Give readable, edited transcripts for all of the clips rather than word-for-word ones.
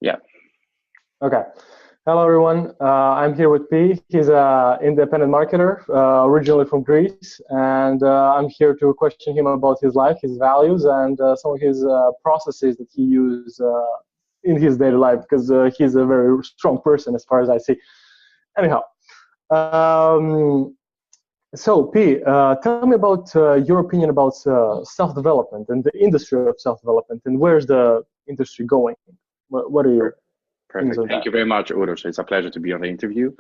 Yeah. Okay. Hello, everyone. I'm here with P. He's an independent marketer, originally from Greece, and I'm here to question him about his life, his values, and some of his processes that he uses in his daily life, because he's a very strong person as far as I see. Anyhow, so P, tell me about your opinion about self-development and the industry of self-development, and where's the industry going? What are your things Perfect. on Thank that? you very much, Udo. So it's a pleasure to be on the interview.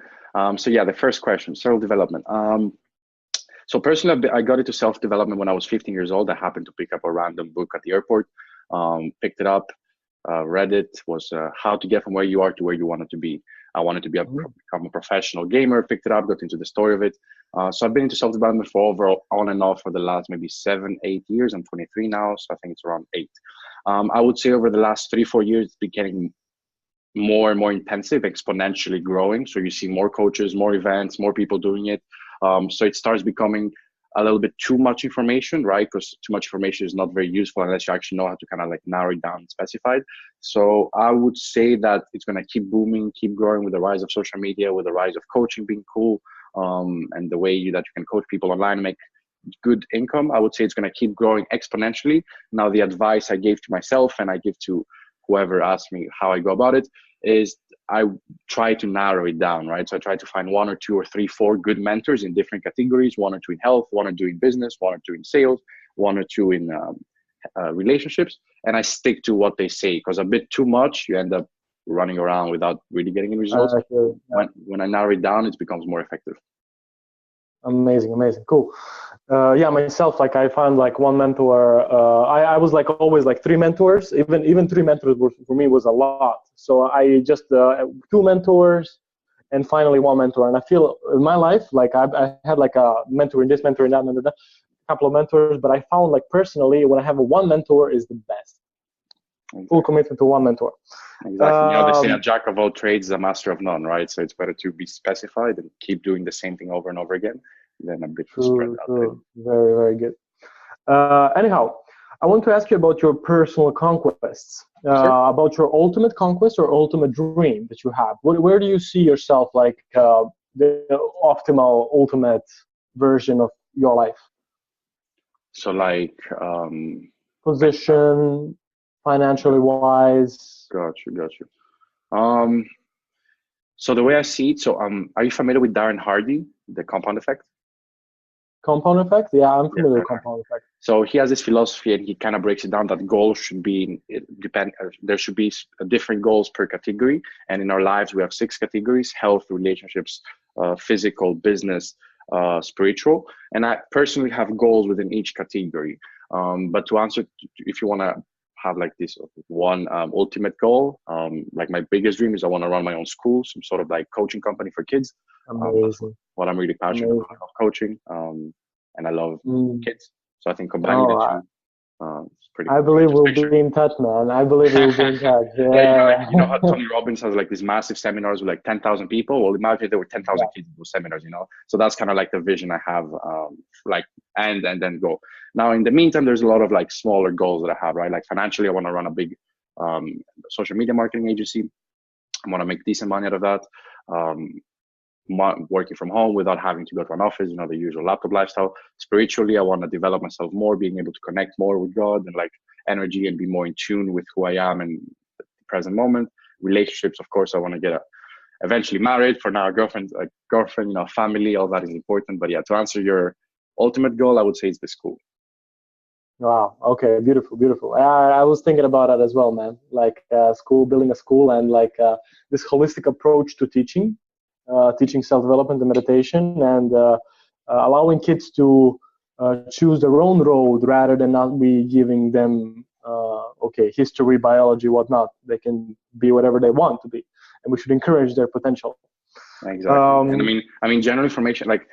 So yeah, the first question, self-development. So personally, I got into self-development when I was 15 years old. I happened to pick up a random book at the airport, picked it up, read it, was how to get from where you are to where you wanted to be. I wanted to become a professional gamer, picked it up, got into the story of it. So I've been into self-development for on and off for the last maybe 7, 8 years. I'm 23 now, so I think it's around 8. I would say over the last 3, 4 years, it's been getting more and more intensive, exponentially growing. So you see more coaches, more events, more people doing it. So it starts becoming a little bit too much information, right? Because too much information is not very useful unless you actually know how to kind of like narrow it down and specify it. So I would say that it's going to keep booming, keep growing with the rise of social media, with the rise of coaching being cool, and the way that you can coach people online and make good income. I would say it's going to keep growing exponentially. Now, the advice I gave to myself and I give to whoever asks me how I go about it is I try to narrow it down, right? So I try to find 1 or 2 or 3, 4 good mentors in different categories, 1 or 2 in health, 1 or 2 in business, 1 or 2 in sales, 1 or 2 in relationships. And I stick to what they say, because a bit too much, you end up running around without really getting any results. When I narrow it down, it becomes more effective. Amazing, cool. Yeah, myself, like I found like one mentor. I was like always like 3 mentors. Even 3 mentors for me was a lot. So I just 2 mentors, and finally 1 mentor. And I feel in my life like I had like a mentor in this, mentor in that, a couple of mentors. But I found like personally when I have 1 mentor is the best. Exactly. Full commitment to 1 mentor. Exactly. They say a jack of all trades is a master of none, right? So it's better to be specified and keep doing the same thing over and over again than a bit spread out. True. Very, very good. Anyhow, I want to ask you about your personal conquests, Sure. about your ultimate conquest or ultimate dream that you have. Where do you see yourself, like the optimal, ultimate version of your life? So like position, financially wise. Got you. So the way I see it, so are you familiar with Darren Hardy, the compound effect? Compound effect? Yeah, I'm familiar with compound effect. So he has this philosophy, and he kind of breaks it down that goals should be there should be different goals per category. And in our lives, we have 6 categories: health, relationships, physical, business, spiritual. And I personally have goals within each category. But to answer, if you want to have like this one ultimate goal, like my biggest dream is I want to run my own school, some sort of like coaching company for kids. Amazing. What I'm really passionate about. I love coaching, and I love kids. So I think combining the 2, it's pretty. I believe we'll be in touch, man. I believe we'll be in touch. Yeah, you know how Tony Robbins has like these massive seminars with like 10,000 people. Well, imagine there were 10,000 kids in those seminars. So that's kind of like the vision I have. And then go. Now, in the meantime, there's a lot of like smaller goals that I have, right? Like financially, I want to run a big social media marketing agency. I want to make decent money out of that. Working from home without having to go to an office, the usual laptop lifestyle. Spiritually, I want to develop myself more, being able to connect more with God and like energy and be more in tune with who I am in the present moment. Relationships, of course, I want to get eventually married. For now, a girlfriend, family, all that is important. But yeah, to answer your ultimate goal, I would say it's the school. Wow. Okay. Beautiful. I was thinking about that as well, man. Like school, building a school, and like this holistic approach to teaching self-development and meditation, and allowing kids to choose their own road rather than not be giving them history, biology, whatnot. They can be whatever they want to be, and we should encourage their potential. Exactly. And I mean, general information, like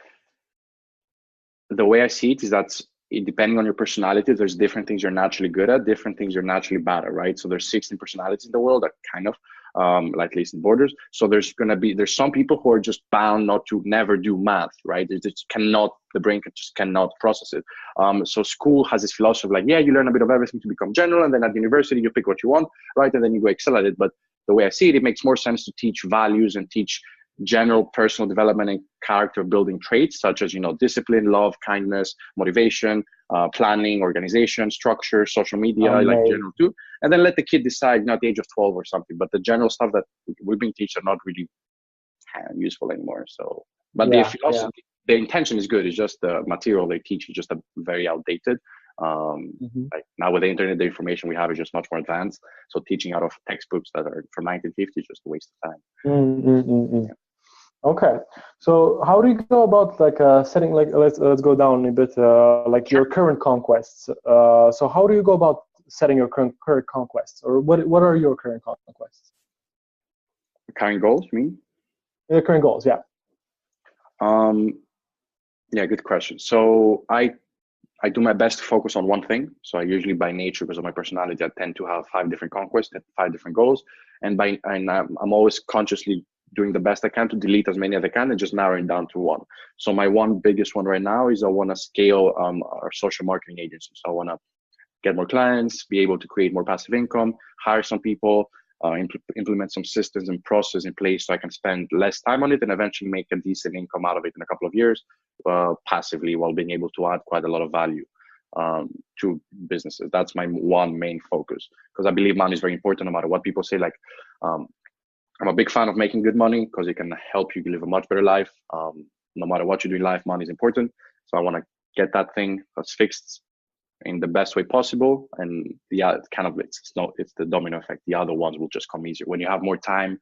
the way I see it is that depending on your personality, there's different things you're naturally good at, different things you're naturally bad at, right? So there's 16 personalities in the world, that kind of, like at least in borders. So there's some people who are just bound not to never do math, right? The brain just cannot process it. So school has this philosophy of like, yeah, you learn a bit of everything to become general, and then at university you pick what you want, right? And then you go excel at it. But the way I see it, it makes more sense to teach values and teach general personal development and character building traits such as, discipline, love, kindness, motivation, planning, organization, structure, social media, like general too. And then let the kid decide, at the age of 12 or something. But the general stuff that we've been teaching are not really useful anymore. So, but the philosophy, the intention is good. It's just the material they teach is just very outdated. Like now with the internet, the information we have is just much more advanced. So teaching out of textbooks that are from 1950 is just a waste of time. Yeah. Okay, so how do you go about like setting, like let's go down a bit, like your current conquests. So how do you go about setting your current conquests, or what are your current conquests? Current goals, you mean? Your current goals, yeah. Yeah, good question. So I do my best to focus on one thing. So I usually, by nature, because of my personality, I tend to have 5 different conquests, 5 different goals, and I'm always consciously doing the best I can to delete as many as I can and just narrowing down to one. So my biggest one right now is I want to scale our social marketing agency. So I want to get more clients, be able to create more passive income, hire some people, implement some systems and process in place so I can spend less time on it and eventually make a decent income out of it in a couple of years, passively, while being able to add quite a lot of value to businesses. That's my one main focus, because I believe money is very important no matter what people say. Like, I'm a big fan of making good money because it can help you live a much better life. No matter what you do in life, money is important. So I want to get that thing that's fixed in the best way possible. And it's the domino effect. The other ones will just come easier. When you have more time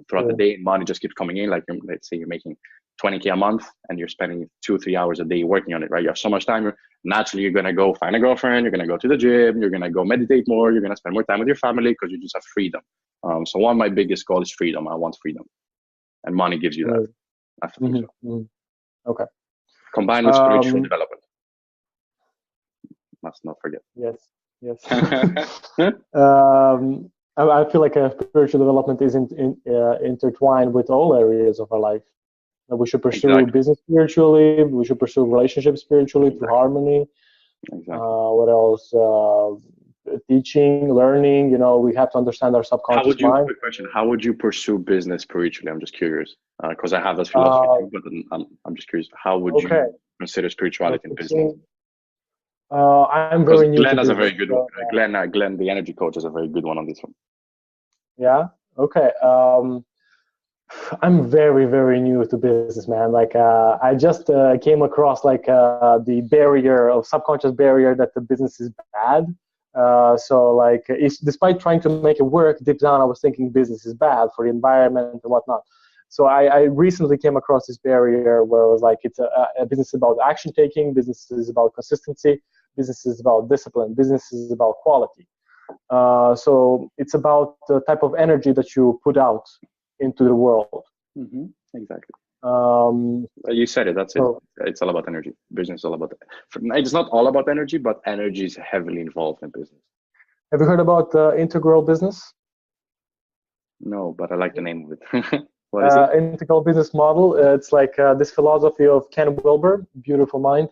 throughout the day, money just keeps coming in. Like, let's say you're making 20K a month and you're spending 2-3 hours a day working on it, right? You have so much time. Naturally, you're going to go find a girlfriend. You're going to go to the gym. You're going to go meditate more. You're going to spend more time with your family because you just have freedom. So one of my biggest goals is freedom. I want freedom, and money gives you that. I think so. Okay. Combined with spiritual development. Must not forget. Yes. I feel like spiritual development is intertwined with all areas of our life. We should pursue business spiritually. We should pursue relationships spiritually through harmony. What else? Teaching, learning. We have to understand our subconscious mind. Quick question: how would you pursue business spiritually? I'm just curious, because I have this philosophy too, but I'm just curious. How would you consider spirituality in business? I'm very new. Glenn has a very good one. Glenn, the energy coach, has a very good one on this one. Yeah. Okay. I'm very, very new to business, man. Like, I just came across the subconscious barrier that the business is bad. So like, despite trying to make it work, deep down I was thinking business is bad for the environment and whatnot. So I recently came across this barrier where it was like, it's a business about action taking, business is about consistency, business is about discipline, business is about quality. So it's about the type of energy that you put out into the world. Exactly. You said it. That's it. It's all about energy. Business is all about. It's not all about energy, but energy is heavily involved in business. Have you heard about integral business? No, but I like the name of it. What is it? Integral business model. It's like this philosophy of Ken Wilber, beautiful mind.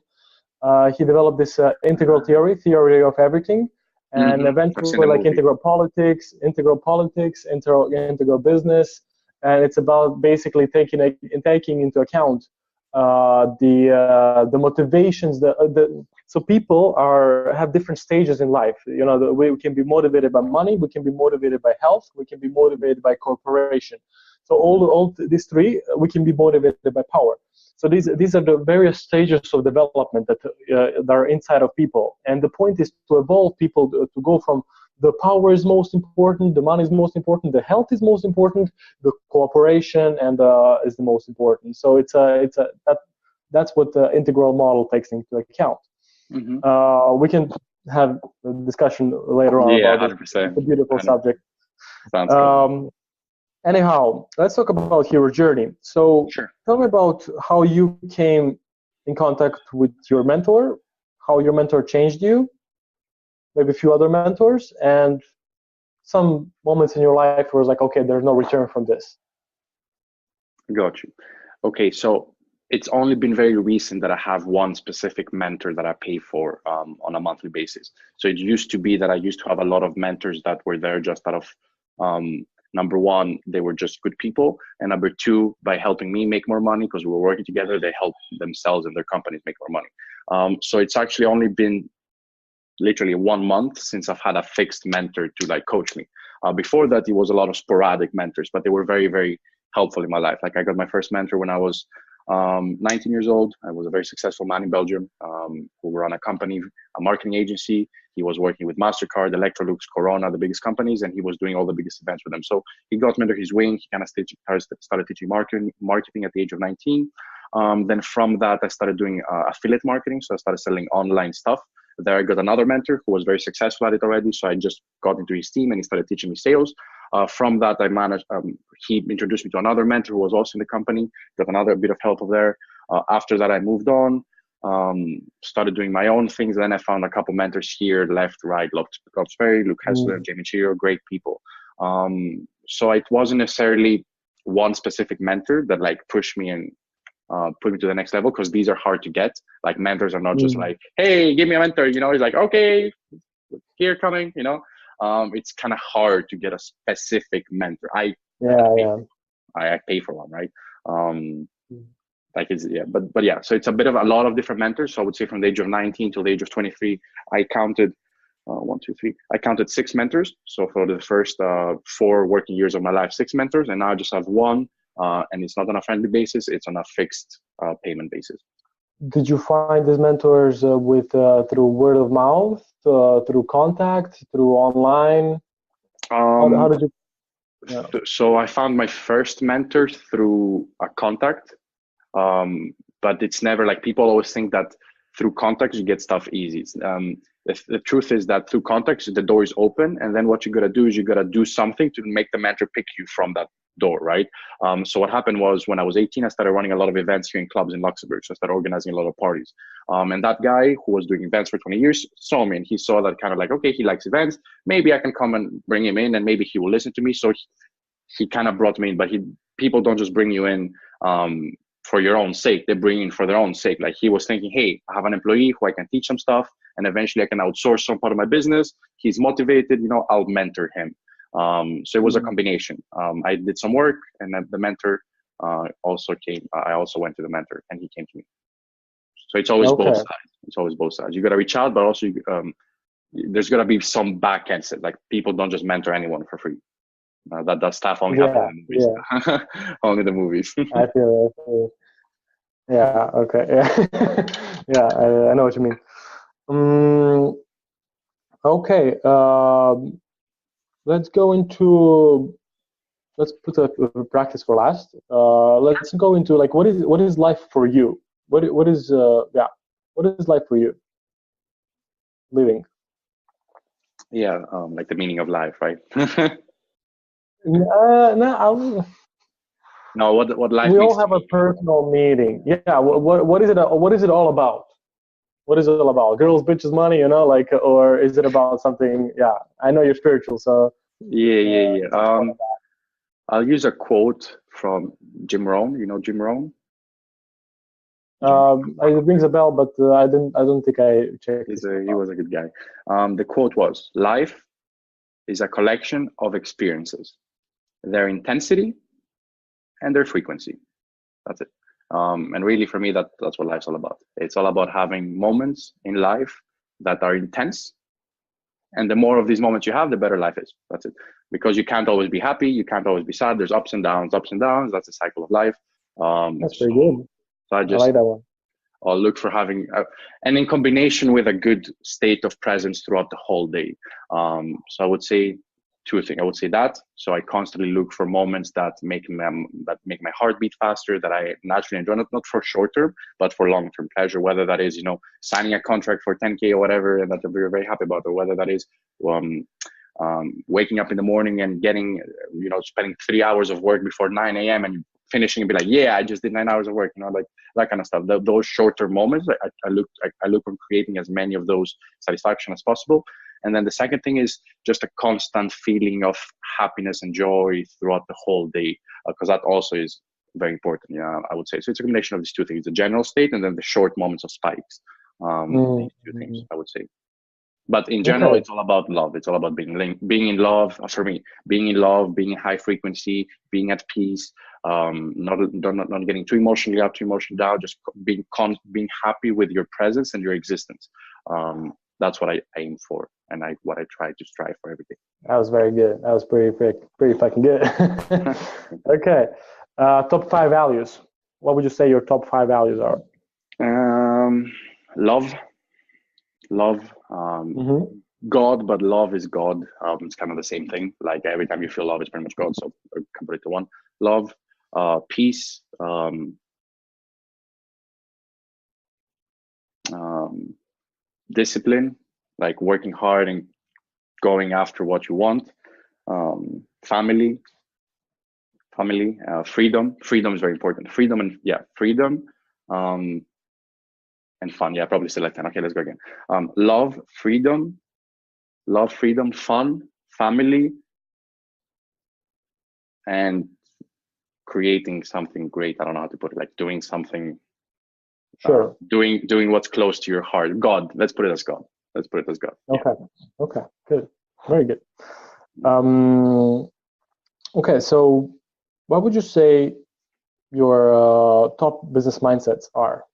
He developed this integral theory of everything, and eventually like integral politics, integral business. And it's about basically taking into account the motivations. So people have different stages in life. We can be motivated by money, we can be motivated by health, we can be motivated by cooperation. So all these 3, we can be motivated by power. So these are the various stages of development that are inside of people. And the point is to evolve people to go from the power is most important, the money is most important, the health is most important, the cooperation and is the most important. So that's what the integral model takes into account. We can have a discussion later on about 100%. It's a beautiful subject. Sounds good. Anyhow, let's talk about your journey. So tell me about how you came in contact with your mentor, how your mentor changed you, maybe a few other mentors, and some moments in your life where it's like, okay, there's no return from this. Got you. Okay, so it's only been very recent that I have one specific mentor that I pay for on a monthly basis. So it used to be that I used to have a lot of mentors that were there just out of number one, they were just good people. And number two, by helping me make more money, because we were working together, they helped themselves and their companies make more money. So it's actually only been literally 1 month since I've had a fixed mentor to like coach me. Before that, it was a lot of sporadic mentors, but they were very, very helpful in my life. Like I got my first mentor when I was 19 years old. I was a very successful man in Belgium who ran a company, a marketing agency. He was working with MasterCard, Electrolux, Corona, the biggest companies, and he was doing all the biggest events with them. So he got me under his wing. He kind of started teaching marketing at the age of 19. Then from that, I started doing affiliate marketing. So I started selling online stuff. There I got another mentor who was very successful at it already. So I just got into his team and he started teaching me sales. From that, I managed, he introduced me to another mentor who was also in the company, got another bit of help over there. After that, I moved on, started doing my own things. Then I found a couple mentors here, left, right, Lobs Ferry, Luke Hessler, Jamie Chiro, great people. So it wasn't necessarily one specific mentor that like pushed me and put me to the next level, because these are hard to get. Like mentors are not just like, hey, give me a mentor, you know, it's like, okay, here coming, you know. It's kind of hard to get a specific mentor. I pay for one, right? Like it's but yeah, so it's a lot of different mentors. So I would say from the age of 19 till the age of 23, I counted I counted 6 mentors. So for the first 4 working years of my life, 6 mentors, and now I just have one. And it's not on a friendly basis; it's on a fixed payment basis. Did you find these mentors through word of mouth, through contact, through online? How did you? Yeah. So I found my first mentor through a contact, but it's never like, people always think that through contacts you get stuff easy. The truth is that through contacts the door is open, and then what you gotta do is you gotta do something to make the mentor pick you from that door, right? So what happened was, when I was 18, I started running a lot of events here in clubs in Luxembourg. So I started organizing a lot of parties. And that guy who was doing events for 20 years saw me, and he saw that kind of like, okay, he likes events. Maybe I can come and bring him in, and maybe he will listen to me. So he kind of brought me in, but people don't just bring you in for your own sake. They bring in for their own sake. Like he was thinking, hey, I have an employee who I can teach some stuff, and eventually I can outsource some part of my business. He's motivated, you know, I'll mentor him. So it was a combination. I did some work, and then the mentor also came. I also went to the mentor, and he came to me. So it's always both sides. It's always both sides. You got to reach out, but also there's got to be some back end set. Like people don't just mentor anyone for free. That stuff only happens in the movies. Yeah. Only the movies. I feel it. Yeah. Okay. Yeah. Yeah. I know what you mean. Okay. Let's put a practice for last. Let's go into like, what is life for you? What is life for you? Living. Yeah, like the meaning of life, right? No, what life. We all have a personal meaning. Yeah. What is it? What is it all about? What is it all about? Girls, bitches, money, you know, like, or is it about something? Yeah, I know you're spiritual, so. Yeah. I'll use a quote from Jim Rohn. You know Jim Rohn? It rings a bell, but I don't think I checked. He was a good guy. The quote was, "Life is a collection of experiences, their intensity and their frequency." That's it. And really, for me, that's what life's all about. It's all about having moments in life that are intense. And the more of these moments you have, the better life is. That's it. Because you can't always be happy. You can't always be sad. There's ups and downs. That's the cycle of life. That's very good. So I like that one. I'll look for having, and in combination with a good state of presence throughout the whole day. So I would say 2 things. I would say that. So I constantly look for moments that make my heart beat faster, that I naturally enjoy, not for short term, but for long term pleasure. Whether that is, you know, signing a contract for 10K or whatever, and that we're very happy about, or whether that is waking up in the morning and getting, you know, spending 3 hours of work before 9 a.m. and finishing and be like, yeah, I just did 9 hours of work, you know, like that kind of stuff. Those short term moments, I look on creating as many of those satisfaction as possible. And then the second thing is just a constant feeling of happiness and joy throughout the whole day, because that also is very important. Yeah, I would say. So it's a combination of these 2 things: the general state and then the short moments of spikes. These 2 things, I would say. But in general, it's all about love. It's all about being in love. For me, being in love, being in high frequency, being at peace, not getting too emotionally up, too emotionally down. Just being happy with your presence and your existence. That's what I aim for, and what I try to strive for every day. That was very good. That was pretty fucking good. Okay, top 5 values. What would you say your top 5 values are? Love. God, but love is God. It's kind of the same thing. Like every time you feel love, it's pretty much God. So I convert it to one. Love, peace, discipline, like working hard and going after what you want. Family, freedom. Freedom is very important. Freedom and fun. Yeah, probably select 10. Okay, let's go again. Love, freedom, fun, family, and creating something great. I don't know how to put it. Like doing something. Sure. Doing what's close to your heart. God. Let's put it as God. Okay. Yeah. Okay. Good. Very good. Okay. So, what would you say your top business mindsets are?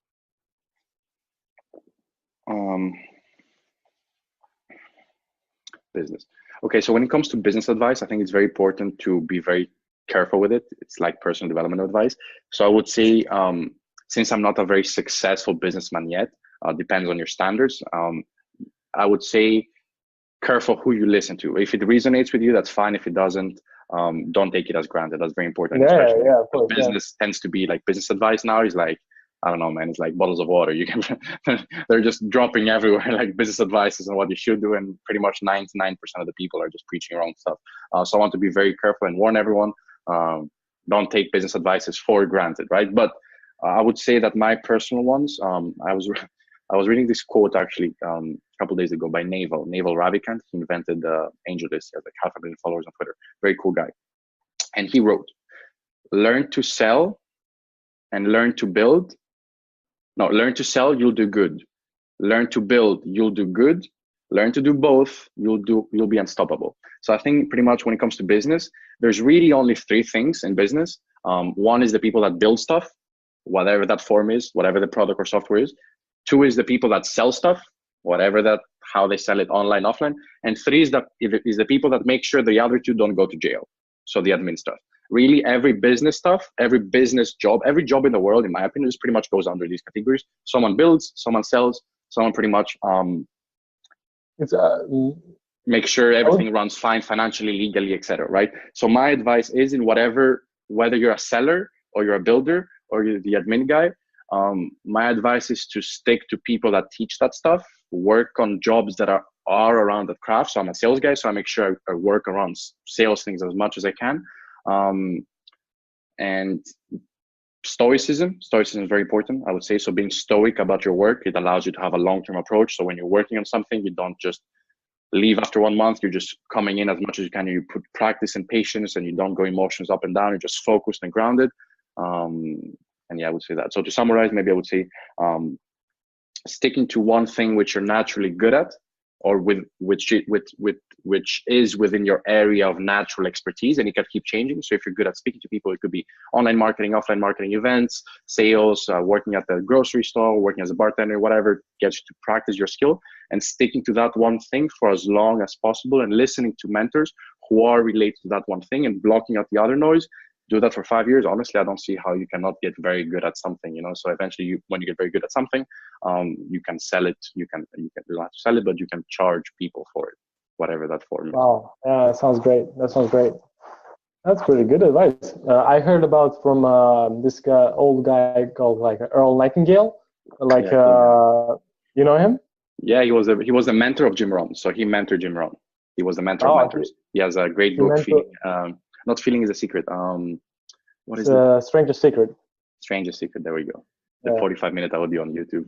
Business. Okay, so when it comes to business advice, I think it's very important to be very careful with it. It's like personal development advice. So I would say, since I'm not a very successful businessman yet, depends on your standards. I would say careful who you listen to. If it resonates with you, that's fine. If it doesn't, don't take it as granted. That's very important. Yeah, of course, business tends to be like business advice now is like, I don't know, man. It's like bottles of water. You can, they're just dropping everywhere, like business advices and what you should do. And pretty much 99% of the people are just preaching wrong stuff. So I want to be very careful and warn everyone. Don't take business advices for granted, right? But I would say that my personal ones, I was reading this quote actually a couple of days ago by Naval Ravikant. He invented AngelList. He has like 500 million followers on Twitter. Very cool guy. And he wrote, learn to sell and learn to build. No, learn to sell, you'll do good. Learn to build, you'll do good. Learn to do both, you'll be unstoppable. So I think pretty much when it comes to business, there's really only 3 things in business. One is the people that build stuff, whatever that form is, whatever the product or software is. 2 is the people that sell stuff, how they sell it online, offline. And 3 is the people that make sure the other 2 don't go to jail. So the admin stuff. Really, every business stuff, every business job, every job in the world, in my opinion, just pretty much goes under these categories. Someone builds, someone sells, someone pretty much make sure everything runs fine financially, legally, etc. Right? So my advice is in whether you're a seller or you're a builder or you're the admin guy, my advice is to stick to people that teach that stuff, work on jobs that are around that craft. So I'm a sales guy, so I make sure I work around sales things as much as I can. And stoicism is very important, I would say. So being stoic about your work, it allows you to have a long-term approach. So when you're working on something, you don't just leave after 1 month. You're just coming in as much as you can. You put practice and patience, and you don't go emotions up and down. You're just focused and grounded. And yeah, I would say that. So to summarize, maybe I would say sticking to one thing which you're naturally good at, or which is within your area of natural expertise, and it can keep changing. So if you're good at speaking to people, it could be online marketing, offline marketing, events, sales, working at the grocery store, working as a bartender, whatever gets you to practice your skill, and sticking to that one thing for as long as possible, and listening to mentors who are related to that one thing and blocking out the other noise. Do that for 5 years. Honestly, I don't see how you cannot get very good at something, So eventually when you get very good at something, you can sell it. You don't have to sell it, but you can charge people for it, whatever that form is. Wow. Yeah, that sounds great. That's pretty good advice. I heard about from this old guy called like Earl Nightingale. Like, you know him? Yeah, he was a mentor of Jim Rohn. So he mentored Jim Rohn. He was the mentor of mentors. He has a great book, Not Feeling is a Secret. What is it? Strangest Secret. Strangest Secret. There we go. The 45-minute audio on YouTube.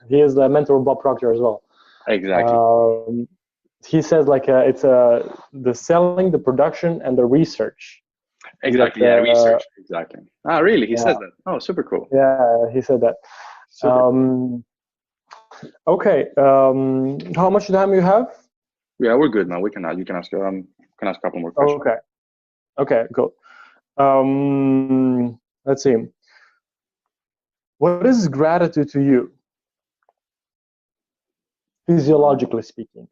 He is the mentor of Bob Proctor as well. Exactly. He says like it's the selling, the production, and the research. Exactly. Research. Exactly. Really? He says that. Oh, super cool. Yeah, he said that. Okay. How much time you have? Yeah, we're good now. You can ask a couple more questions. Okay. Okay. Cool. Let's see. What is gratitude to you, physiologically speaking?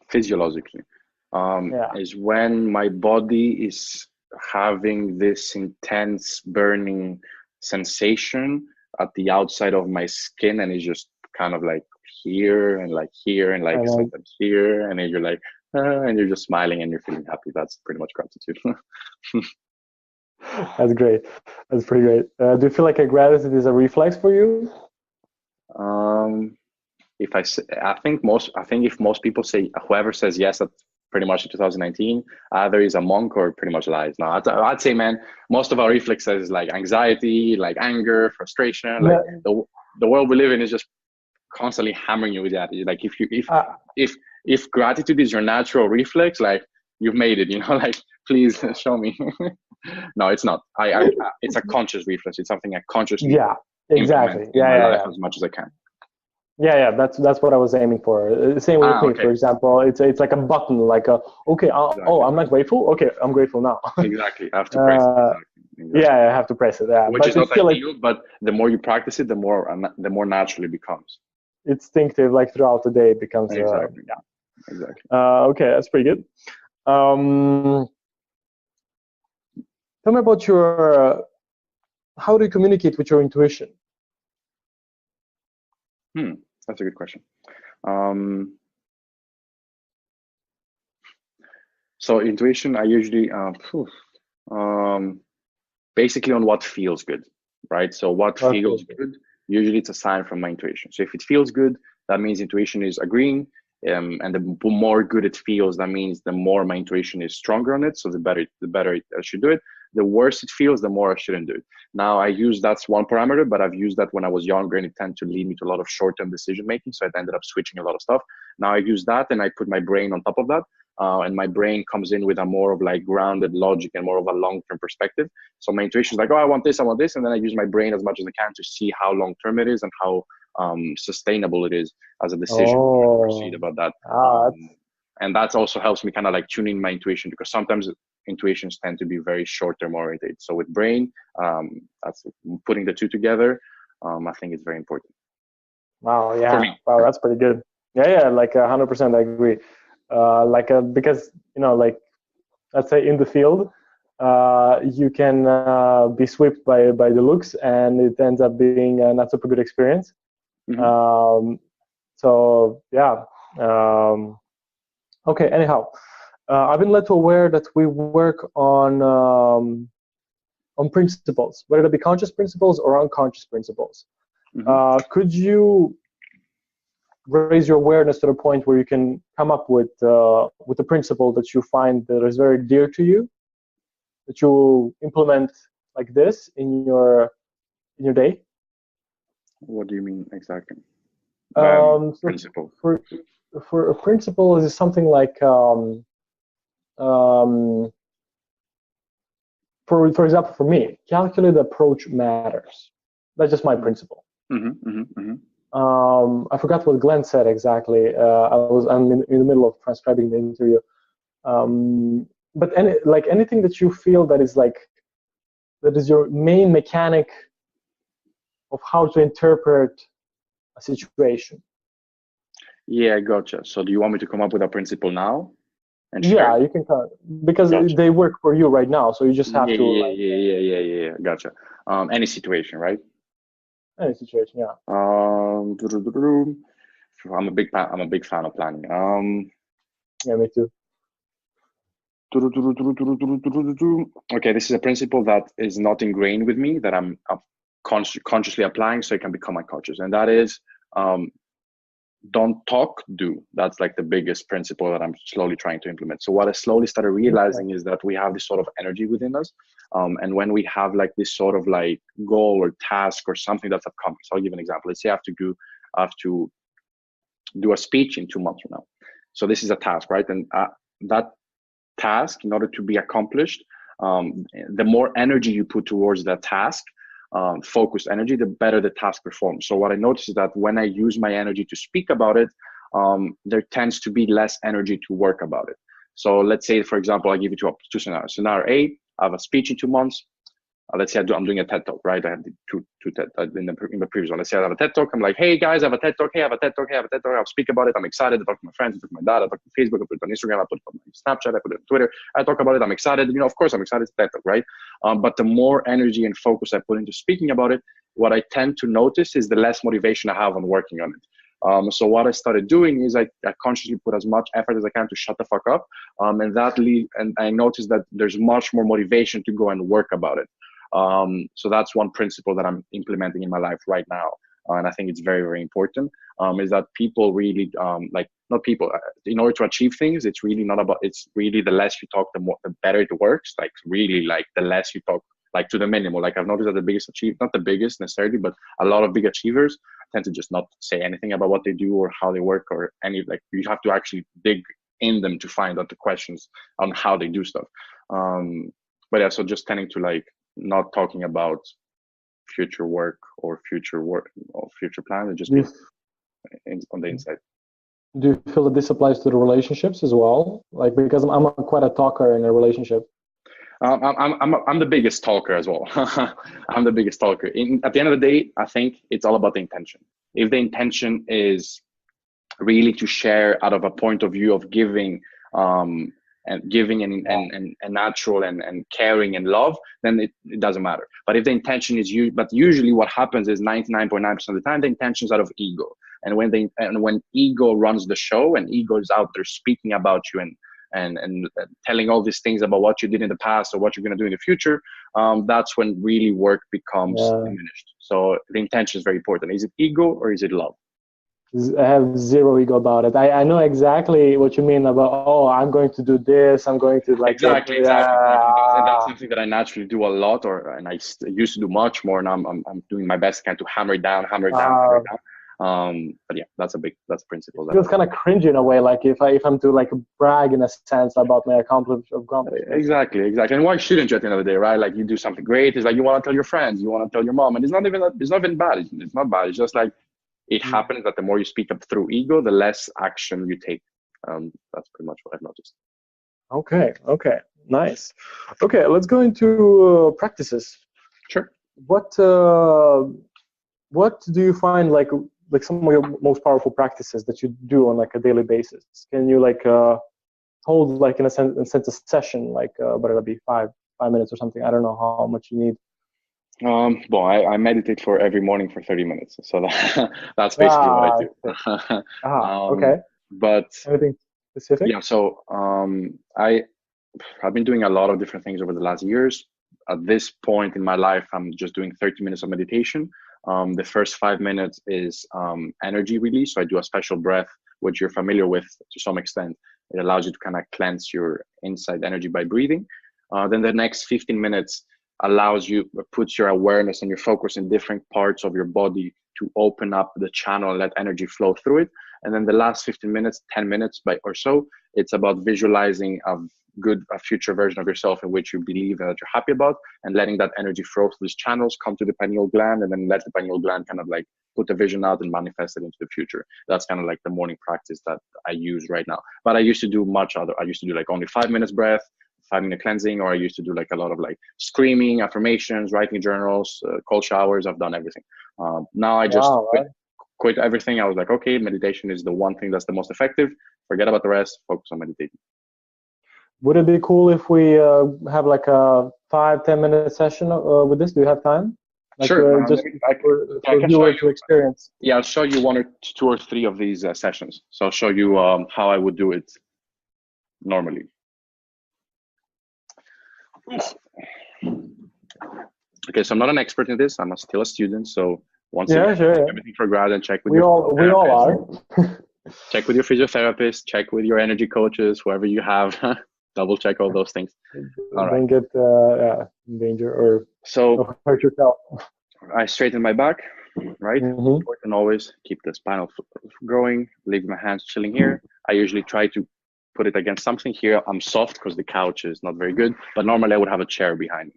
Physiologically, Yeah. is when my body is having this intense burning sensation at the outside of my skin, and it's just kind of like here and like here and like I know. sometimes here, and then you're like, and you're just smiling and you're feeling happy. That's pretty much gratitude. That's great. That's pretty great. Do you feel like a gratitude is a reflex for you? um, if I say, I think if most people say, whoever says yes at pretty much in 2019, either is a monk or pretty much lies. No, I'd say, man, most of our reflexes is like anxiety, like anger, frustration, like Yeah. the world we live in is just constantly hammering you with that. Like Uh, if if gratitude is your natural reflex, like you've made it, like please show me. No, it's not. It's a conscious reflex. It's something I consciously yeah. implement Exactly. in Yeah. my Yeah. life Yeah. as much as I can. Yeah, yeah, that's what I was aiming for. Same with me, for Okay. example. It's like a button, like a okay. Oh, Exactly. I'm not grateful. Okay, I'm grateful now. Exactly. I have to press it. uh, Exactly. yeah, I have to press it. Yeah, Which is but not it's still like ideal, but the more you practice it, the more natural it becomes. instinctive. Like throughout the day, it becomes. Exactly. Yeah. Exactly. Okay, that's pretty good. Um, Tell me about your. How do you communicate with your intuition? That's a good question. Um, so intuition, I usually basically on what feels good, right? So what feels Okay. good, usually it's a sign from my intuition. So if it feels good, that means intuition is agreeing. And the more good it feels, that means the more my intuition is stronger on it. So the better I should do it. The worse it feels, the more I shouldn't do it. Now I use that's one parameter, but I've used that when I was younger, and it tended to lead me to a lot of short-term decision making. So I ended up switching a lot of stuff. Now I use that, and I put my brain on top of that. And my brain comes in with a more of like grounded logic and more of a long-term perspective. So my intuition is like, oh, I want this, and then I use my brain as much as I can to see how long-term it is and how sustainable it is as a decision to proceed Oh, about that. that's And that also helps me kind of like tune in my intuition, because sometimes intuitions tend to be very short-term oriented. So with brain, that's putting the two together. I think it's very important wow. for Yeah, me. wow, that's pretty good. Yeah, yeah, like 100%. I agree. Because like let's say in the field, you can be swept by the looks, and it ends up being a not super good experience. Mm-hmm. So yeah. Okay. Anyhow, I've been led to aware that we work on principles, whether they be conscious principles or unconscious principles. Mm-hmm. Could you raise your awareness to the point where you can come up with a principle that you find that is very dear to you, that you implement like this in your day? What do you mean exactly? So Principle. for a principle is something like um, for example, for me, calculated approach matters. That's just my principle. Mm-hmm, mm-hmm, mm-hmm. I forgot what Glenn said exactly. I'm in the middle of transcribing the interview. But anything that you feel that is your main mechanic of how to interpret a situation. Yeah, gotcha. So do you want me to come up with a principle now and share Yeah, it? you can because Gotcha. they work for you right now, so you just have Yeah, to yeah, like yeah, yeah, yeah, yeah, yeah. Gotcha. Any situation, right? any situation. Yeah. Doo-doo-doo-doo. I'm a big fan of planning. Yeah, me too. Doo-doo-doo-doo-doo-doo-doo-doo-doo. Okay, this is a principle that is not ingrained with me, that I'm consciously applying, so it can become unconscious, and that is um, don't talk, do. That's like the biggest principle that I'm slowly trying to implement. So what I slowly started Okay. realizing is that we have this sort of energy within us. And when we have like this sort of like goal or task or something that's upcoming. So I'll give an example. Let's say I have to do a speech in 2 months from now. So this is a task, right? And that task, in order to be accomplished, the more energy you put towards that task, focused energy, the better the task performs. So what I noticed is that when I use my energy to speak about it, there tends to be less energy to work about it. So let's say, for example, I give you two scenarios. Scenario A, I have a speech in 2 months. Let's say I'm doing a TED Talk, right? I have the two TED in the previous one. Let's say I have a TED Talk. I'm like, hey guys, I have a TED Talk. Hey, I have a TED Talk. Hey, I have a TED Talk. I'll speak about it. I'm excited. I talk to my friends. I talk to my dad. I talk to Facebook. I put it on Instagram. I put it on my Snapchat. I put it on Twitter. I talk about it. I'm excited. Of course I'm excited. It's TED Talk, right? But the more energy and focus I put into speaking about it, what I tend to notice is the less motivation I have on working on it. So what I started doing is I consciously put as much effort as I can to shut the fuck up. And I noticed that there's much more motivation to go and work about it. So that's one principle that I'm implementing in my life right now. And I think it's very, very important, is that people really, in order to achieve things, it's really the less you talk, the better it works. Like really, like the less you talk, like to the minimal. Like I've noticed that not the biggest necessarily, but a lot of big achievers tend to just not say anything about what they do or how they work or you have to actually dig in them to find out the questions on how they do stuff. But yeah, so just tending to not talking about future work or future plans, and just on the inside. Do you feel that this applies to the relationships as well? Like, because I'm quite a talker in a relationship. I'm the biggest talker as well. I'm the biggest talker. At the end of the day, I think it's all about the intention. If the intention is really to share out of a point of view of giving, and natural and caring and love, then it doesn't matter. But if the intention is usually what happens is 99.9% of the time, the intention is out of ego. And when ego runs the show and ego is out there speaking about you and telling all these things about what you did in the past or what you're going to do in the future, that's when really work becomes diminished. So the intention is very important. Is it ego or is it love? I have zero ego about it. I know exactly what you mean about, I'm going to do this, I'm going to exactly. And that's something that I naturally do a lot, and I used to do much more, and I'm doing my best to hammer it down. But yeah, that's a principle. It feels kind of cringy in a way, like if I'm to brag in a sense about my accomplishment. Exactly. And why shouldn't you at the end of the day, right? Like you do something great, it's like you want to tell your friends, you want to tell your mom, and it's not even bad. It's not bad. It's just like it happens that the more you speak up through ego, the less action you take. That's pretty much what I've noticed. Okay, nice. Okay, let's go into practices. Sure. What do you find like some of your most powerful practices that you do on a daily basis? Can you hold in a sense a session but it'll be five minutes or something? I don't know how much you need. Well, I meditate for every morning for 30 minutes. So that's basically what I do. Okay. But anything specific? Yeah. So I've been doing a lot of different things over the last years. At this point in my life, I'm just doing 30 minutes of meditation. The first 5 minutes is energy release. So I do a special breath, which you're familiar with to some extent. It allows you to kind of cleanse your inside energy by breathing. Then the next 15 minutes puts your awareness and your focus in different parts of your body to open up the channel and let energy flow through it. And then the last 15 minutes, 10 minutes or so, it's about visualizing a future version of yourself in which you believe and that you're happy about, and letting that energy flow through these channels, come to the pineal gland, and then let the pineal gland kind of put the vision out and manifest it into the future. That's kind of the morning practice that I use right now. But I used to do I used to do only 5 minutes breath, 5 minute cleansing, or I used to do a lot of screaming, affirmations, writing journals, cold showers. I've done everything. Now I just quit everything. I was like, okay, meditation is the one thing that's the most effective. Forget about the rest, focus on meditating. Would it be cool if we have a 5-10 minute session with this? Do you have time? Sure. Just for viewers to experience. Yeah, I'll show you 1 or 2 or 3 of these sessions. So I'll show you how I would do it normally. Okay, so I'm not an expert in this. I'm still a student. So once again, everything for granted. Check with we all are. Check with your physiotherapist. Check with your energy coaches, whoever you have. Double check all those things. All right. Don't get in danger or hurt yourself. I straighten my back, right? And always keep the spinal growing. Leave my hands chilling here. I usually try to put it against something. Here I'm soft because the couch is not very good, but normally I would have a chair behind me.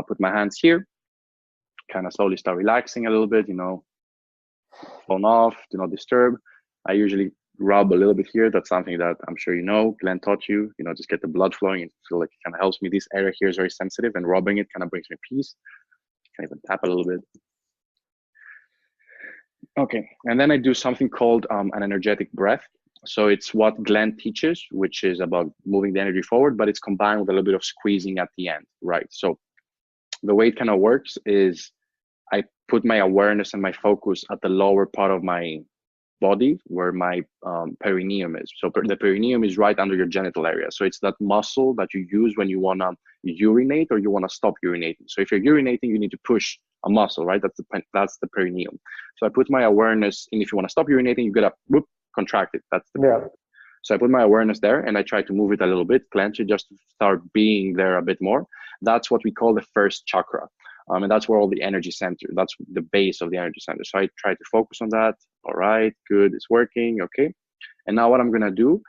Put my hands here. kind of slowly start relaxing a little bit, phone off, do not disturb. I usually rub a little bit here. That's something that I'm sure Glenn taught you, just get the blood flowing and feel like it kind of helps me. This area here is very sensitive, and rubbing it kind of brings me peace. Can even tap a little bit. Okay, and then I do something called an energetic breath. So it's what Glenn teaches, which is about moving the energy forward, but it's combined with a little bit of squeezing at the end, right? So the way it kind of works is I put my awareness and my focus at the lower part of my body where my perineum is. So the perineum is right under your genital area. So it's that muscle that you use when you want to urinate or you want to stop urinating. So if you're urinating, you need to push a muscle, right? That's the perineum. So I put my awareness in. If you want to stop urinating, you gotta contract it. That's the perineum. So I put my awareness there and I try to move it a little bit, clench it just to start being there a bit more. That's what we call the first chakra. And that's where all the energy center, that's the base of the energy center. So I try to focus on that. All right, good, it's working, okay. And now what I'm gonna do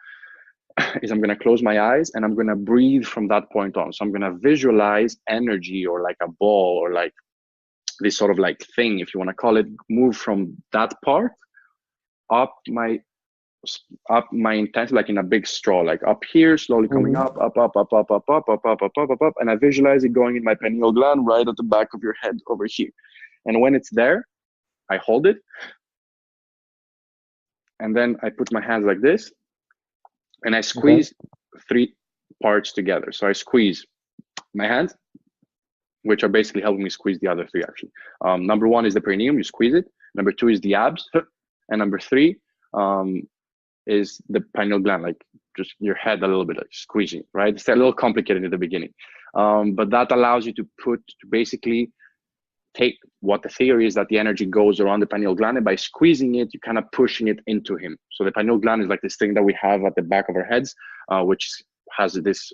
is I'm gonna close my eyes and I'm gonna breathe from that point on. So I'm gonna visualize energy or like a ball or like this sort of like thing, if you wanna call it, move from that part up my intensity, like in a big straw, like up here, slowly coming up, and I visualize it going in my pineal gland right at the back of your head over here. And when it's there, I hold it, and then I put my hands like this, and I squeeze 3 parts together. So I squeeze my hands, which are basically helping me squeeze the other 3 actually. Number 1 is the perineum, you squeeze it. Number 2 is the abs, and number 3 is the pineal gland, like just your head a little bit, like squeezing, right? It's a little complicated in the beginning, but that allows you to basically take what the theory is, that the energy goes around the pineal gland, and by squeezing it, you're kind of pushing it into him. So the pineal gland is like this thing that we have at the back of our heads, which has this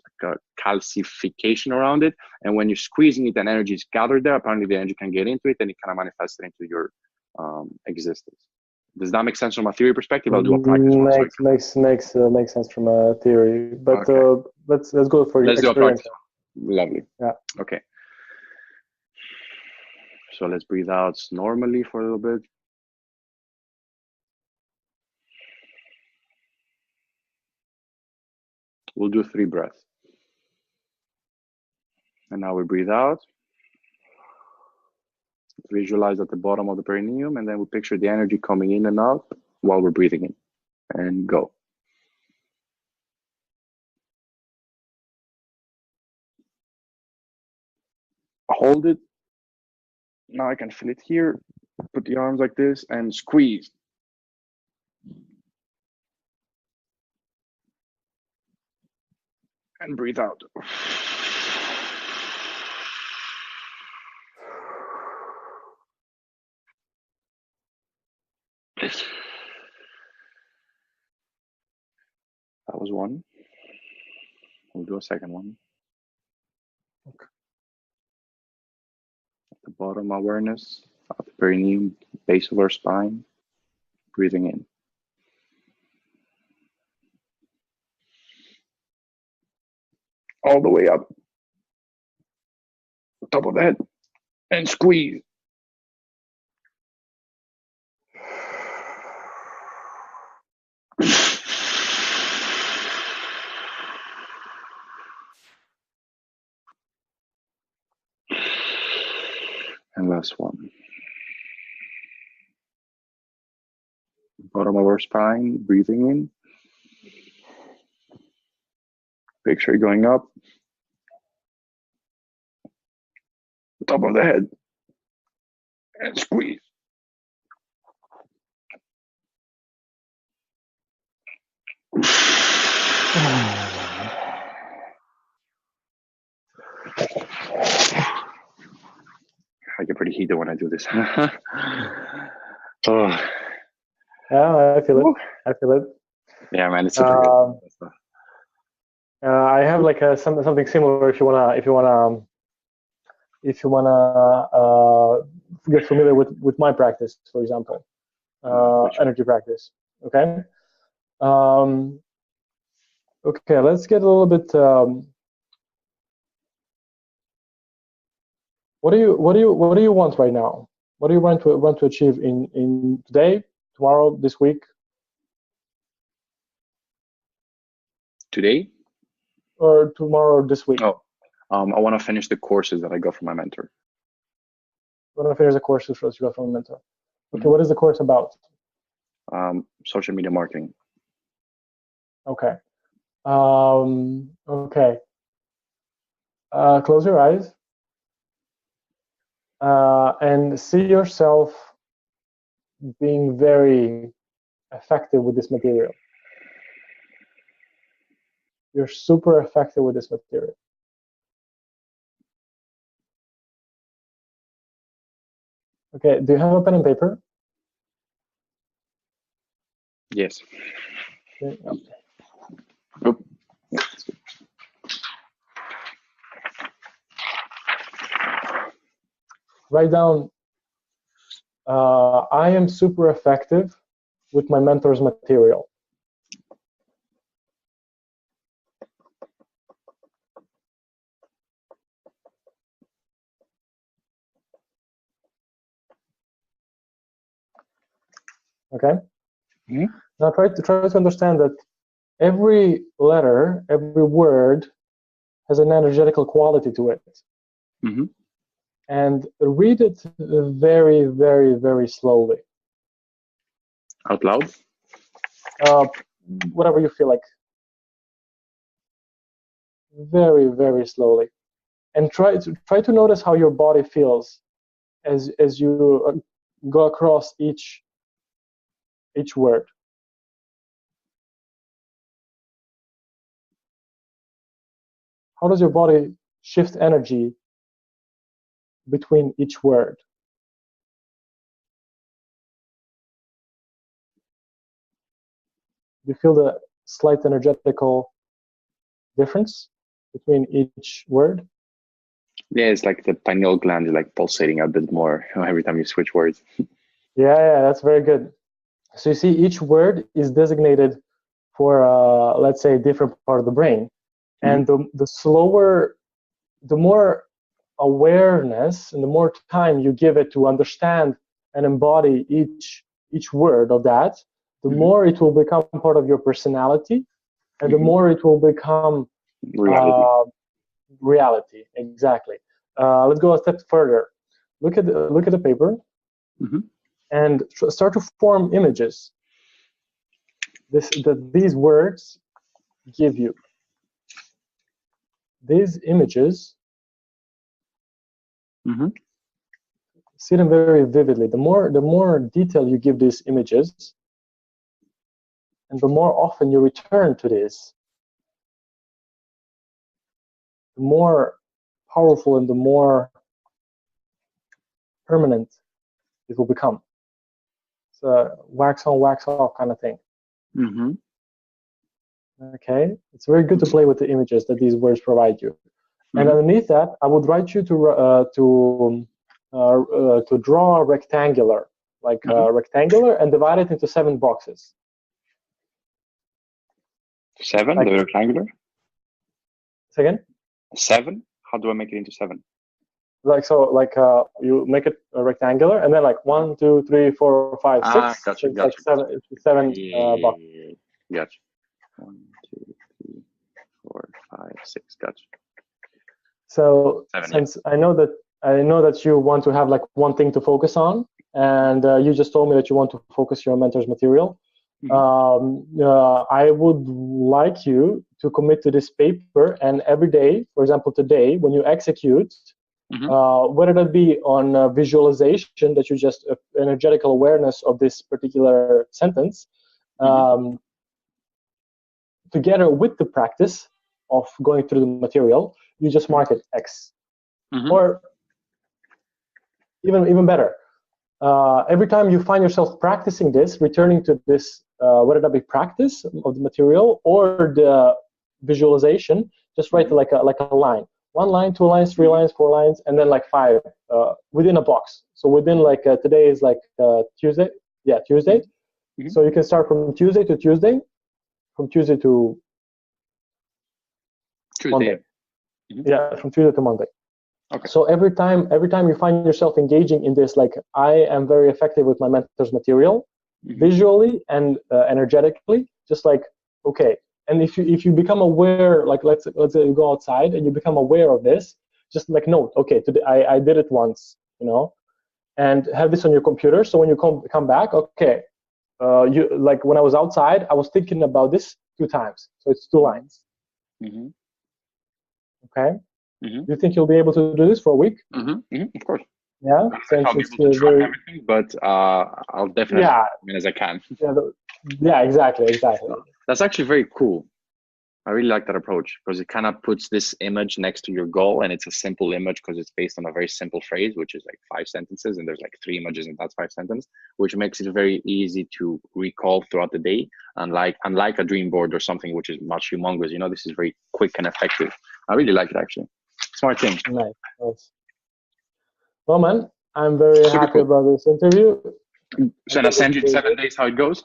calcification around it. And when you're squeezing it and energy is gathered there, apparently the energy can get into it and it kind of manifests it into your existence. Does that make sense from a theory perspective? I'll do a practice one. Makes sense from a theory, but okay. Let's go for let's experience. Do a practice. Lovely. Yeah. Okay. So let's breathe out normally for a little bit. We'll do 3 breaths. And now we breathe out. Visualize at the bottom of the perineum, and then we picture the energy coming in and out while we're breathing in. And go. Hold it. Now I can feel it here. Put the arms like this and squeeze. And breathe out. That was 1. We'll do a second one. Okay. At the bottom, awareness, at the perineum, base of our spine, breathing in. All the way up, top of the head, and squeeze. And last one. Bottom of our spine, breathing in. Picture it going up. Top of the head. And squeeze. I get pretty heated when I do this. Oh. Yeah, I feel it. I feel it. Yeah, man, it's super good. I have like something similar. If you wanna get familiar with my practice, for example, energy practice. Okay. Okay, let's get a little bit. What do you want right now? What do you want to achieve in today, tomorrow, this week? Today? Or tomorrow or this week? Oh, I want to finish the courses that I got from my mentor. I want to finish the courses that you got from a mentor. Okay, what is the course about? Social media marketing. Okay. Okay. Close your eyes and see yourself being very effective with this material. You're super effective with this material. Okay, do you have a pen and paper? Yes. Okay. Oop. Write down, I am super effective with my mentor's material. Okay? Mm-hmm. Now try to understand that every letter, every word has an energetical quality to it. Mm-hmm. And read it very, very, very slowly. Out loud? Whatever you feel like. Very, very slowly. And try to notice how your body feels as you go across each word. How does your body shift energy between each word? Do you feel the slight energetical difference between each word? Yeah, it's like the pineal gland is like pulsating a bit more every time you switch words. Yeah, that's very good. So you see, each word is designated for, let's say, a different part of the brain. And the slower, the more awareness and the more time you give it to understand and embody each word of that, the more it will become part of your personality, and the more it will become reality. Exactly. Let's go a step further. Look at the paper, and start to form images. That these words give you. These images, see them very vividly. The more detail you give these images, and the more often you return to this, the more powerful and the more permanent it will become. It's a wax on, wax off kind of thing. Okay, it's very good to play with the images that these words provide you. And underneath that, I would write you to draw a rectangular, rectangular, and divide it into 7 boxes. 7, the rectangular? Say again? 7? How do I make it into 7? You make it a rectangular, and then 1, 2, 3, 4, 5, 6. Gotcha. So it's 7 boxes. Gotcha. 1, 2, 3, 4, 5, 6. Gotcha. So 7, since I know that you want to have one thing to focus on, and you just told me that you want to focus your mentor's material, I would like you to commit to this paper, and every day, for example today, when you execute, whether that be on visualization, that you just energetical awareness of this particular sentence, together with the practice of going through the material, you just mark it X. Or even better, every time you find yourself practicing this, returning to this, whether that be practice of the material or the visualization, just write like a line. 1 line, 2 lines, 3 lines, 4 lines, and then 5 within a box. So within today is Tuesday. Yeah, Tuesday. So you can start from Tuesday to Tuesday, from Tuesday to Monday. Yeah, from Tuesday to Monday. Okay. So every time you find yourself engaging in this, like I am very effective with my mentor's material, visually and energetically, just like, okay. And if you become aware, like let's say you go outside and you become aware of this, just like note, okay, today I did it once, and have this on your computer. So when you come back, okay, you like when I was outside, I was thinking about this 2 times. So it's 2 lines. Okay. Do you think you'll be able to do this for a week? Of course. Yeah. Since I'll be able to track everything, but I'll definitely as many as I can. Yeah, exactly. That's actually very cool. I really like that approach because it kind of puts this image next to your goal, and it's a simple image because it's based on a very simple phrase, which is like 5 sentences, and there's like 3 images in that 5 sentences, which makes it very easy to recall throughout the day. Unlike a dream board or something which is much humongous, this is very quick and effective. I really like it actually. Smart thing. Nice. Well, man, I'm very happy about this interview. So I'll send you in 7 days how it goes.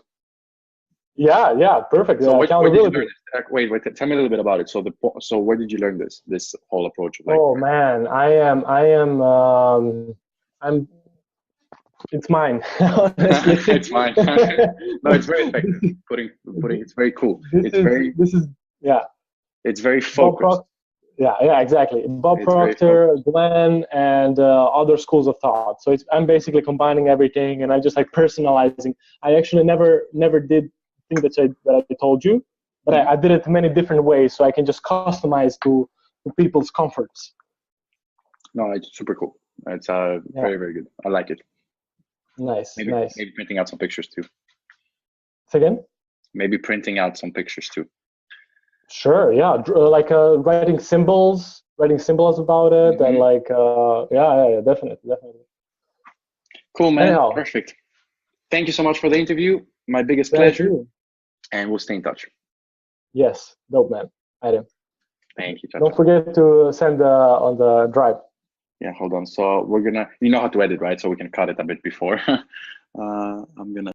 Yeah, perfect. So where did you learn this? Wait, tell me a little bit about it. So where did you learn this whole approach? Oh man, it's mine. Honestly. It's mine. No, it's very effective. Putting it's very cool. It's very focused. Yeah, exactly. Bob Proctor, Glenn, and other schools of thought. So I'm basically combining everything, and I'm just like personalizing. I actually never did thing that I told you, but I did it many different ways, so I can just customize to people's comforts. No, it's super cool. It's very, very good. I like it. Nice. Maybe printing out some pictures too. Say again? Maybe printing out some pictures too. Sure. Yeah. Like writing symbols about it, and like yeah, definitely. Cool, man. Anyhow. Perfect. Thank you so much for the interview. My biggest pleasure. And we'll stay in touch. Yes. Dope, man. Adam. Thank you. Don't forget to send on the drive. Yeah, hold on. So we're gonna, you know how to edit, right? So we can cut it a bit before. I'm gonna